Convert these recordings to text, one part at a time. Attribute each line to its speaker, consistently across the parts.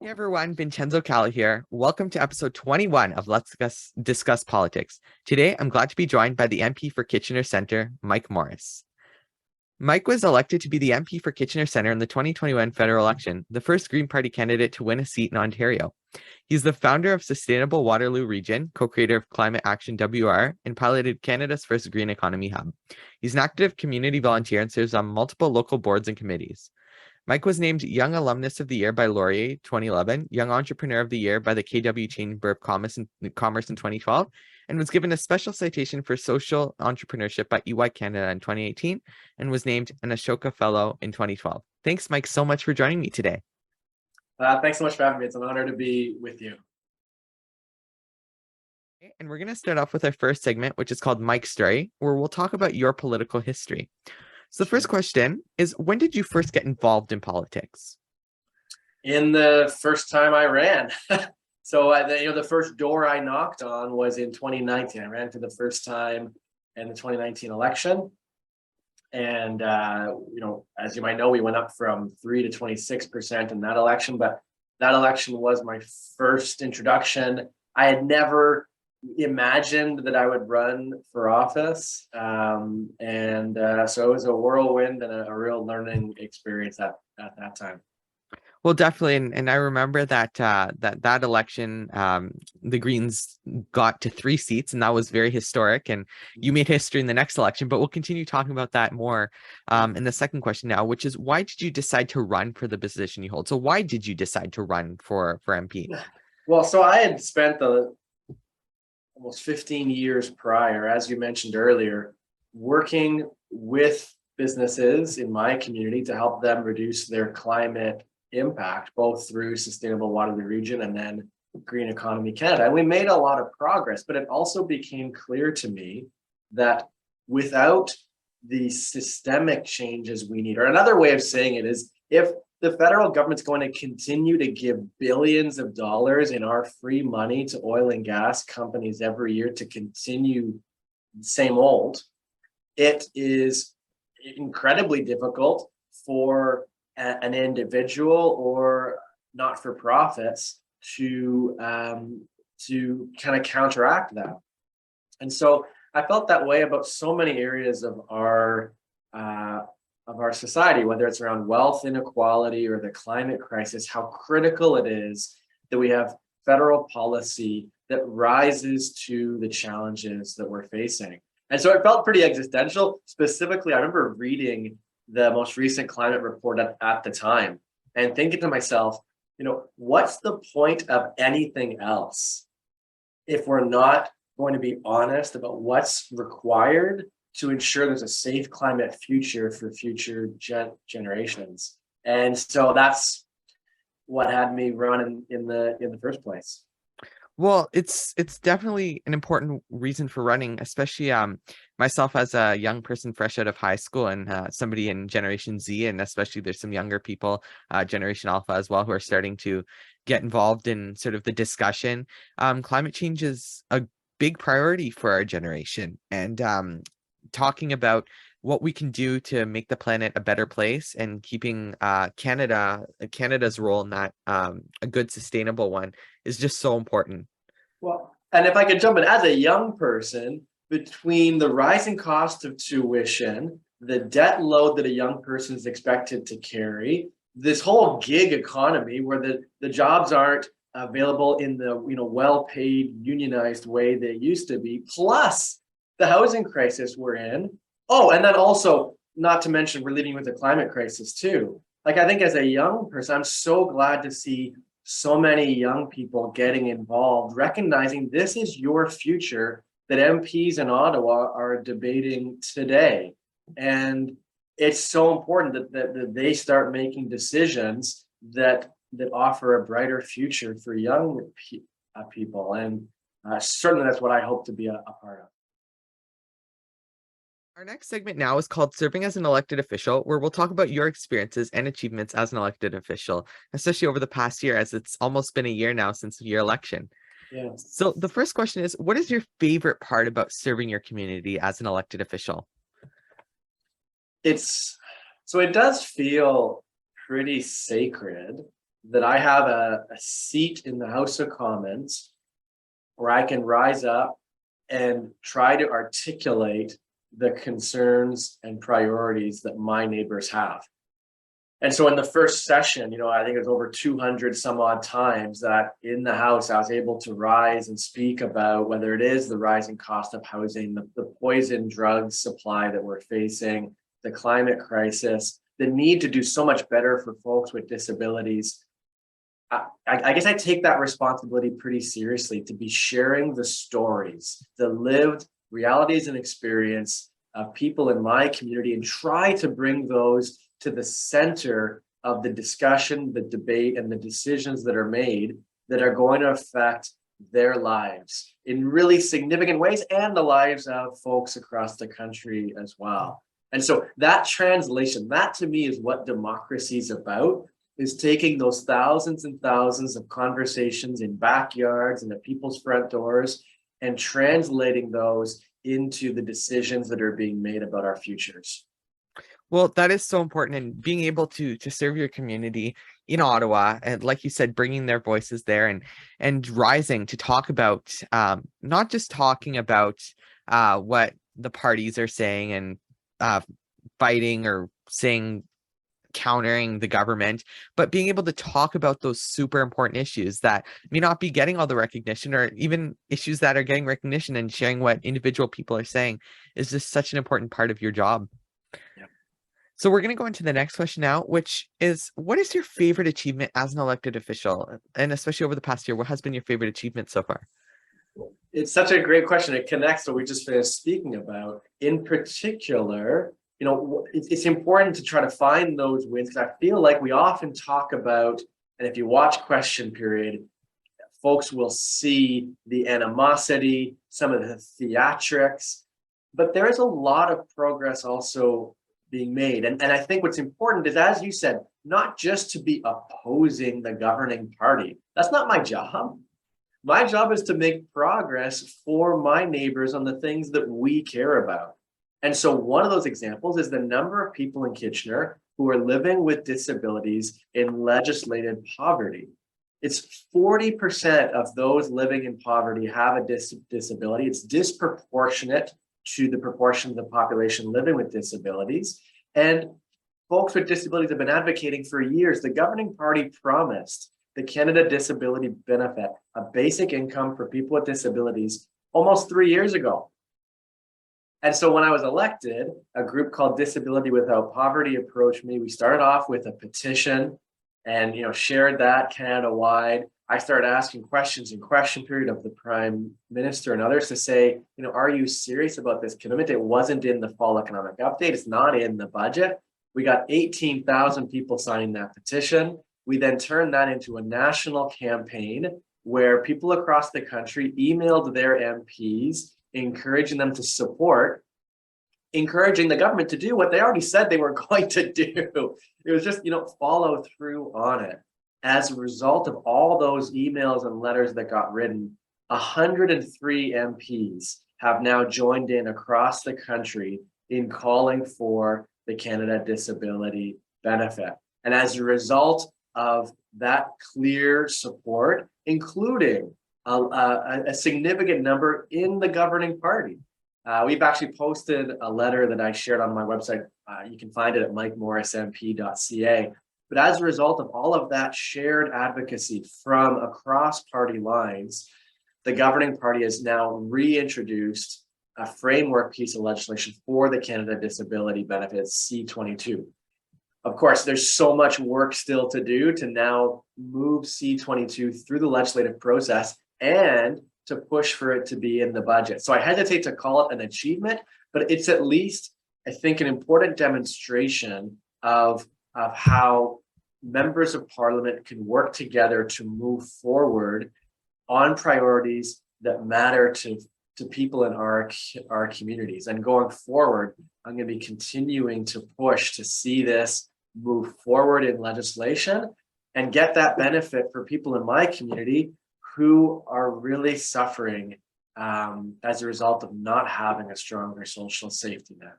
Speaker 1: Hey everyone, Vincenzo Calla here. Welcome to episode 21 of Let's Discuss Politics. Today, I'm glad to be joined by the MP for Kitchener Centre, Mike Morrice. Mike was elected to be the MP for Kitchener Centre in the 2021 federal election, the first Green Party candidate to win a seat in Ontario. He's the founder of Sustainable Waterloo Region, co-creator of Climate Action WR, and piloted Canada's first green economy hub. He's an active community volunteer and serves on multiple local boards and committees. Mike was named Young Alumnus of the Year by Laurier 2011, Young Entrepreneur of the Year by the KW Chamber of Commerce in 2012, and was given a special citation for social entrepreneurship by EY Canada in 2018, and was named an Ashoka Fellow in 2012. Thanks, Mike, so much for joining me today.
Speaker 2: Thanks so much for having me. It's an honor to be with you.
Speaker 1: And we're going to start off with our first segment, which is called Mike's Story, where we'll talk about your political history. So the first question is, when did you first get involved in politics?
Speaker 2: In the first time I ran. So the first door I knocked on was in 2019. I ran for the first time in the 2019 election. And, as you might know, we went up from 3 to 26% in that election. But that election was my first introduction. I had never imagined that I would run for office. So it was a whirlwind and a real learning experience at that time.
Speaker 1: Well, definitely, and I remember that that election, the Greens got to 3 seats, and that was very historic. And you made history in the next election, but we'll continue talking about that more in the second question now, which is, why did you decide to run for the position you hold? So why did you decide to run for MP?
Speaker 2: Well, so I had spent the almost 15 years prior, as you mentioned earlier, working with businesses in my community to help them reduce their climate impact, both through Sustainable Waterloo Region and then Green Economy Canada. And we made a lot of progress, but it also became clear to me that without the systemic changes we need, or another way of saying it is, if the federal government's going to continue to give billions of dollars in our free money to oil and gas companies every year to continue same old, it is incredibly difficult for an individual or not-for-profits to kind of counteract that. And so I felt that way about so many areas of our society, whether it's around wealth inequality or the climate crisis, how critical it is that we have federal policy that rises to the challenges that we're facing. And so it felt pretty existential. Specifically, I remember reading the most recent climate report at the time and thinking to myself, what's the point of anything else if we're not going to be honest about what's required to ensure there's a safe climate future for future generations? And so that's what had me run in the first place.
Speaker 1: Well, it's definitely an important reason for running, especially myself as a young person fresh out of high school and somebody in Generation Z, and especially there's some younger people, Generation Alpha as well, who are starting to get involved in sort of the discussion. Climate change is a big priority for our generation, and talking about what we can do to make the planet a better place and keeping Canada's role in that a good sustainable one is just so important.
Speaker 2: Well, and if I could jump in, as a young person, between the rising cost of tuition, the debt load that a young person is expected to carry, this whole gig economy where the jobs aren't available in the well-paid unionized way they used to be, plus the housing crisis we're in. Oh, and then also, not to mention, we're living with the climate crisis too. Like, I think as a young person, I'm so glad to see so many young people getting involved, recognizing this is your future that MPs in Ottawa are debating today. And it's so important that they start making decisions that offer a brighter future for young people. And certainly that's what I hope to be a part of.
Speaker 1: Our next segment now is called Serving as an Elected Official, where we'll talk about your experiences and achievements as an elected official, especially over the past year, as it's almost been a year now since your election.
Speaker 2: Yeah.
Speaker 1: So the first question is, what is your favorite part about serving your community as an elected official?
Speaker 2: It does feel pretty sacred that I have a seat in the House of Commons where I can rise up and try to articulate the concerns and priorities that my neighbors have. And so in the first session, I think it was over 200 some odd times that in the House, I was able to rise and speak about whether it is the rising cost of housing, the poison drug supply that we're facing, the climate crisis, the need to do so much better for folks with disabilities. I guess I take that responsibility pretty seriously, to be sharing the stories, the lived realities and experience of people in my community, and try to bring those to the center of the discussion, the debate, and the decisions that are made that are going to affect their lives in really significant ways, and the lives of folks across the country as well. And so that translation, that to me is what democracy is about, is taking those thousands and thousands of conversations in backyards and at people's front doors and translating those into the decisions that are being made about our futures.
Speaker 1: Well, that is so important, and being able to serve your community in Ottawa, and like you said, bringing their voices there and rising to talk about, not just talking about what the parties are saying and fighting or saying countering the government, but being able to talk about those super important issues that may not be getting all the recognition, or even issues that are getting recognition, and sharing what individual people are saying is just such an important part of your job.
Speaker 2: Yeah.
Speaker 1: So we're going to go into the next question now, which is, what is your favorite achievement as an elected official? And especially over the past year, what has been your favorite achievement so far?
Speaker 2: It's such a great question. It connects to what we just finished speaking about. In particular, it's important to try to find those wins, because I feel like we often talk about, and if you watch Question Period, folks will see the animosity, some of the theatrics, but there is a lot of progress also being made. And I think what's important is, as you said, not just to be opposing the governing party. That's not my job. My job is to make progress for my neighbors on the things that we care about. And so one of those examples is the number of people in Kitchener who are living with disabilities in legislated poverty. It's 40% of those living in poverty have a disability. It's disproportionate to the proportion of the population living with disabilities. And folks with disabilities have been advocating for years. The governing party promised the Canada Disability Benefit, a basic income for people with disabilities, almost 3 years ago. And so when I was elected, a group called Disability Without Poverty approached me. We started off with a petition and shared that Canada-wide. I started asking questions in Question Period of the Prime Minister and others to say, are you serious about this commitment? It wasn't in the fall economic update. It's not in the budget. We got 18,000 people signing that petition. We then turned that into a national campaign where people across the country emailed their MPs, encouraging them to support, encouraging the government to do what they already said they were going to do. It was just, follow through on it. As a result of all those emails and letters that got written, 103 MPs have now joined in across the country in calling for the Canada Disability Benefit. And as a result of that clear support, including a significant number in the governing party, we've actually posted a letter that I shared on my website. You can find it at mikemorrismp.ca. But as a result of all of that shared advocacy from across party lines, the governing party has now reintroduced a framework piece of legislation for the Canada Disability Benefits, C22. Of course, there's so much work still to do to now move C22 through the legislative process and to push for it to be in the budget. So I hesitate to call it an achievement, but it's at least, I think, an important demonstration of how members of parliament can work together to move forward on priorities that matter to people in our communities. And going forward, I'm going to be continuing to push to see this move forward in legislation and get that benefit for people in my community who are really suffering as a result of not having a stronger social safety net.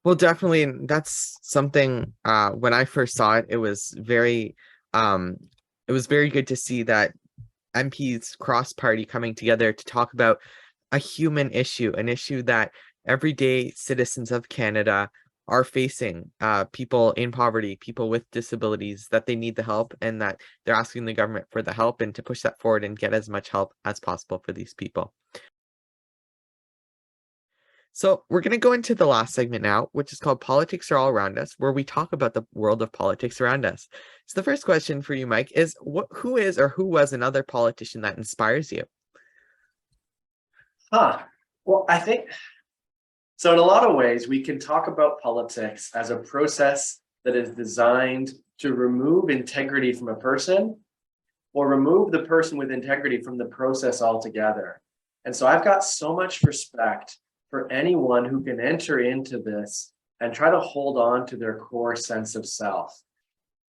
Speaker 1: Well, definitely. And that's something, when I first saw it, it was very It was very good to see that MPs cross-party coming together to talk about a human issue, an issue that everyday citizens of Canada are facing, people in poverty, people with disabilities, that they need the help and that they're asking the government for the help and to push that forward and get as much help as possible for these people. So we're going to go into the last segment now, which is called Politics Are All Around Us, where we talk about the world of politics around us. So the first question for you, Mike, is who is or who was another politician that inspires you?
Speaker 2: Well, I think so. In a lot of ways, we can talk about politics as a process that is designed to remove integrity from a person or remove the person with integrity from the process altogether. And so I've got so much respect for anyone who can enter into this and try to hold on to their core sense of self.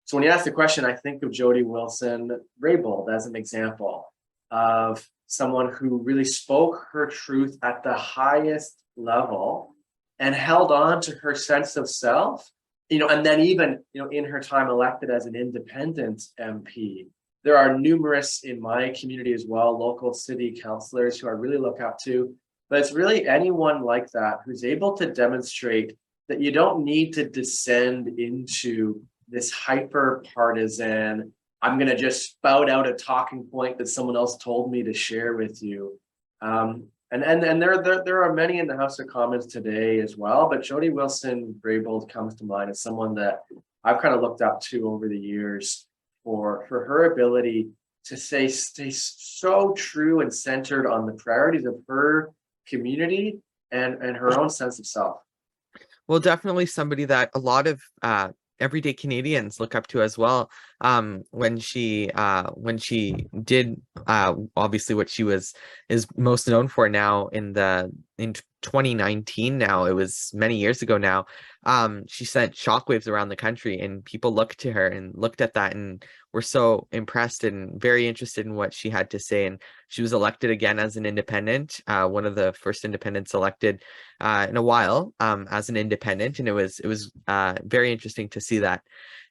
Speaker 2: So when you ask the question, I think of Jody Wilson-Raybould as an example of someone who really spoke her truth at the highest level and held on to her sense of self, and then even, in her time elected as an independent MP. There are numerous in my community as well, local city councillors who I really look up to, but it's really anyone like that who's able to demonstrate that you don't need to descend into this hyper partisan, I'm going to just spout out a talking point that someone else told me to share with you. And there are many in the House of Commons today as well, but Jody Wilson-Raybould comes to mind as someone that I've kind of looked up to over the years for her ability to stay so true and centered on the priorities of her community and her own sense of self.
Speaker 1: Well, definitely somebody that a lot of everyday Canadians look up to as well. When she did obviously what she is most known for now in 2019. Now it was many years ago now. She sent shockwaves around the country, and people looked to her and looked at that and were so impressed and very interested in what she had to say. And she was elected again as an independent, one of the first independents elected in a while as an independent, and it was very interesting to see that.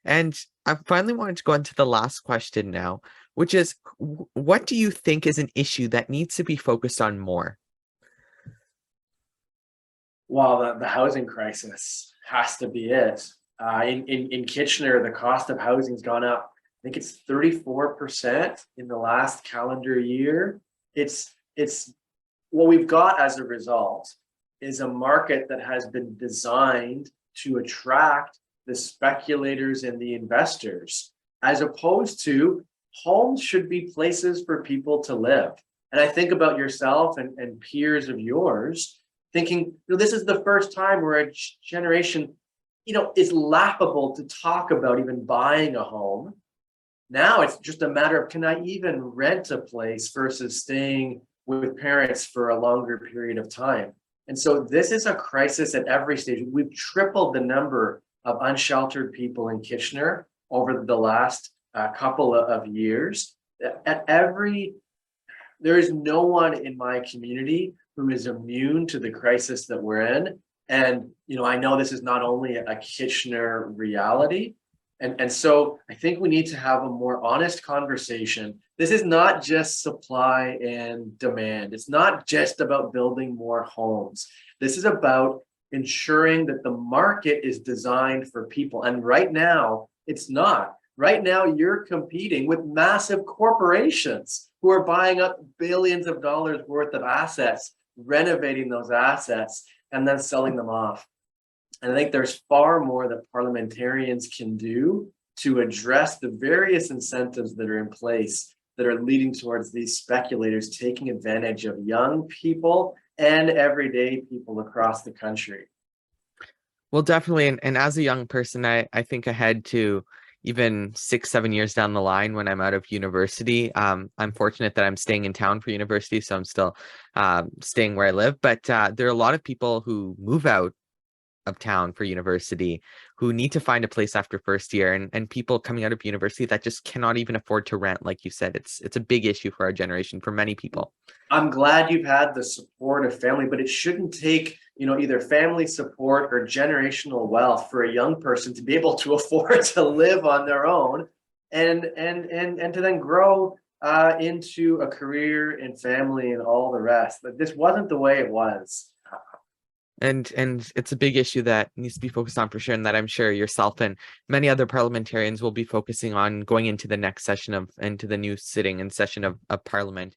Speaker 1: And I finally wanted to go into the last question now, which is, what do you think is an issue that needs to be focused on more?
Speaker 2: Well, the housing crisis has to be it. In Kitchener, the cost of housing's gone up. I think it's 34% in the last calendar year. It's what we've got as a result is a market that has been designed to attract the speculators and the investors, as opposed to homes should be places for people to live. And I think about yourself and peers of yours thinking, this is the first time where a generation, is laughable to talk about even buying a home. Now it's just a matter of, can I even rent a place versus staying with parents for a longer period of time? And so this is a crisis at every stage. We've tripled the number of unsheltered people in Kitchener over the last couple of years. There is no one in my community who is immune to the crisis that we're in. And, I know this is not only a Kitchener reality. And so I think we need to have a more honest conversation. This is not just supply and demand. It's not just about building more homes. This is about ensuring that the market is designed for people. And right now, it's not. Right now, you're competing with massive corporations who are buying up billions of dollars worth of assets, renovating those assets, and then selling them off. And I think there's far more that parliamentarians can do to address the various incentives that are in place that are leading towards these speculators taking advantage of young people and everyday people across the country.
Speaker 1: Well, definitely. And as a young person, I think ahead to even 6-7 years down the line when I'm out of university. I'm fortunate that I'm staying in town for university, so I'm still staying where I live. But there are a lot of people who move out of town for university who need to find a place after first year, and people coming out of university that just cannot even afford to rent. Like you said, it's a big issue for our generation, for many people.
Speaker 2: I'm glad you've had the support of family, but it shouldn't take, either family support or generational wealth for a young person to be able to afford to live on their own and to then grow into a career and family and all the rest. Like, this wasn't the way it was.
Speaker 1: And it's a big issue that needs to be focused on for sure, and that I'm sure yourself and many other parliamentarians will be focusing on going into the next session into the new sitting and session of Parliament.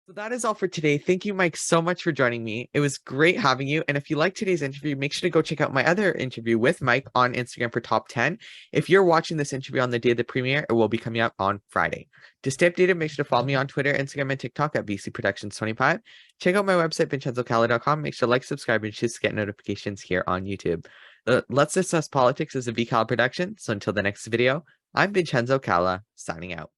Speaker 1: So that is all for today. Thank you, Mike, so much for joining me. It was great having you. And if you like today's interview, make sure to go check out my other interview with Mike on Instagram for top 10. If you're watching this interview on the day of the premiere, it will be coming up on Friday. To stay updated, make sure to follow me on Twitter, Instagram, and TikTok at VC Productions 25. Check out my website, VincenzoCalla.com. Make sure to like, subscribe, and choose to get notifications here on YouTube. Let's Discuss Politics is a VCalla production. So until the next video, I'm Vincenzo Calla, signing out.